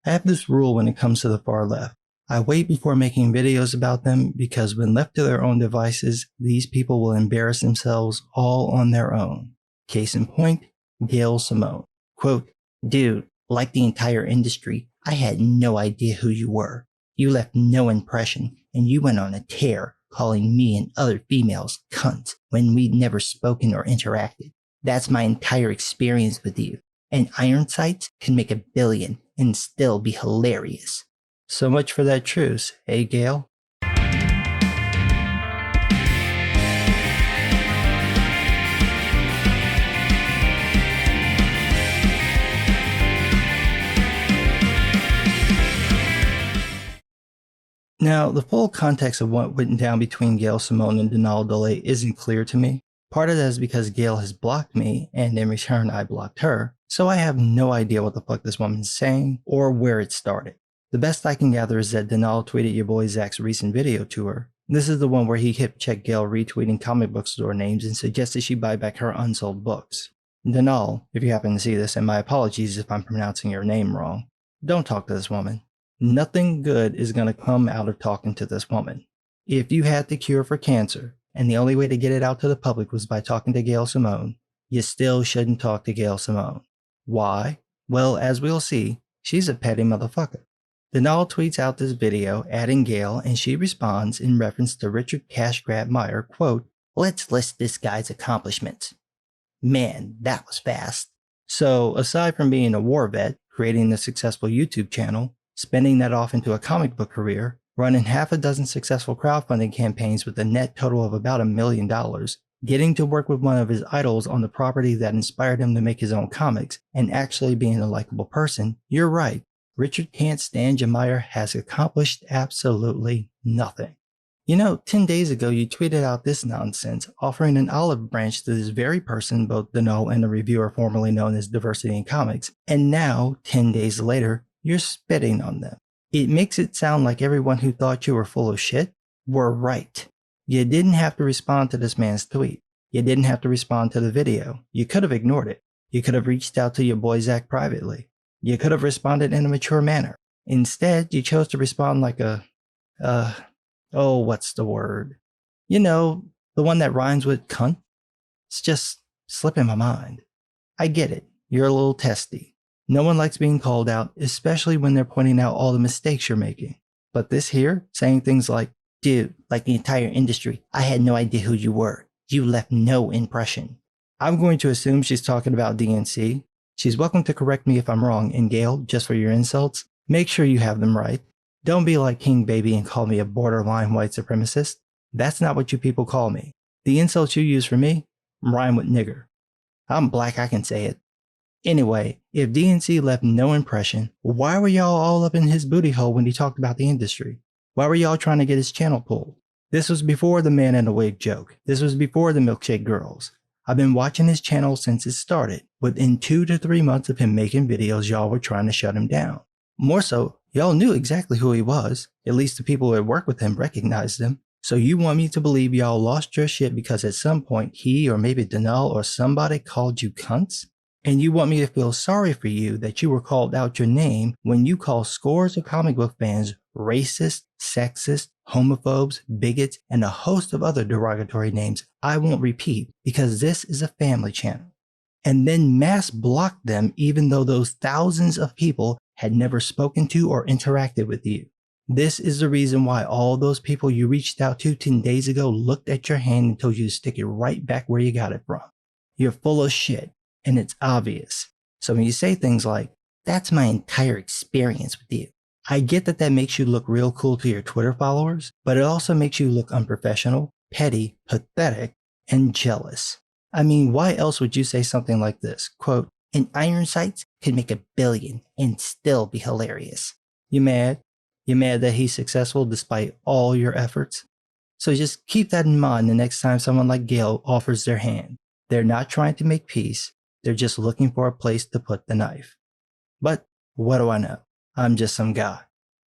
I have this rule when it comes to the far left. I wait before making videos about them because when left to their own devices, these people will embarrass themselves all on their own. Case in point, Gail Simone. Quote, "Dude, like the entire industry, I had no idea who you were. You left no impression, and you went on a tear, calling me and other females cunts when we'd never spoken or interacted. That's my entire experience with you. And iron sights can make $1 billion and still be hilarious." So much for that truce, eh, Gail? Now, the full context of what went down between Gail Simone and Denal Delay isn't clear to me. Part of that is because Gail has blocked me, and in return I blocked her, so I have no idea what the fuck this woman's saying or where it started. The best I can gather is that Denal tweeted your boy Zach's recent video to her. This is the one where he hip checked Gail retweeting comic book store names and suggested she buy back her unsold books. Denal, if you happen to see this, and my apologies if I'm pronouncing your name wrong, don't talk to this woman. Nothing good is going to come out of talking to this woman. If you had the cure for cancer, and the only way to get it out to the public was by talking to Gail Simone, you still shouldn't talk to Gail Simone. Why? Well, as we'll see, she's a petty motherfucker. Denal tweets out this video, adding Gail, and she responds in reference to Richard Cash Grab Meyer, quote, "Let's list this guy's accomplishments." Man, that was fast. So, aside from being a war vet, creating a successful YouTube channel, spending that off into a comic book career, running half a dozen successful crowdfunding campaigns with a net total of about $1 million, getting to work with one of his idols on the property that inspired him to make his own comics, and actually being a likable person, you're right. Richard Can't Stand Meyer has accomplished absolutely nothing. You know, 10 days ago you tweeted out this nonsense, offering an olive branch to this very person, both Denal and the reviewer formerly known as Diversity in Comics, and now, 10 days later, you're spitting on them. It makes it sound like everyone who thought you were full of shit were right. You didn't have to respond to this man's tweet. You didn't have to respond to the video. You could have ignored it. You could have reached out to your boy Zach privately. You could have responded in a mature manner. Instead, you chose to respond like what's the word? You know, the one that rhymes with cunt? It's just slipping my mind. I get it. You're a little testy. No one likes being called out, especially when they're pointing out all the mistakes you're making. But this here, saying things like, "Dude, like the entire industry, I had no idea who you were. You left no impression." I'm going to assume she's talking about DNC. She's welcome to correct me if I'm wrong, and Gail, just for your insults, make sure you have them right. Don't be like King Baby and call me a borderline white supremacist. That's not what you people call me. The insults you use for me rhyme with nigger. I'm black, I can say it. Anyway, if DNC left no impression, why were y'all all up in his booty hole when he talked about the industry? Why were y'all trying to get his channel pulled? This was before the man in the wig joke. This was before the milkshake girls. I've been watching his channel since it started. Within 2 to 3 months of him making videos, y'all were trying to shut him down. More so, y'all knew exactly who he was. At least the people who had worked with him recognized him. So you want me to believe y'all lost your shit because at some point he or maybe Denal or somebody called you cunts? And you want me to feel sorry for you that you were called out your name when you call scores of comic book fans racist, sexist, homophobes, bigots, and a host of other derogatory names I won't repeat because this is a family channel. And then mass block them even though those thousands of people had never spoken to or interacted with you. This is the reason why all those people you reached out to 10 days ago looked at your hand and told you to stick it right back where you got it from. You're full of shit. And it's obvious. So when you say things like, "That's my entire experience with you," I get that that makes you look real cool to your Twitter followers, but it also makes you look unprofessional, petty, pathetic, and jealous. I mean, why else would you say something like this? Quote, "And iron sights could make $1 billion and still be hilarious." You mad? You mad that he's successful despite all your efforts? So just keep that in mind the next time someone like Gail offers their hand. They're not trying to make peace. They're just looking for a place to put the knife. But what do I know? I'm just some guy.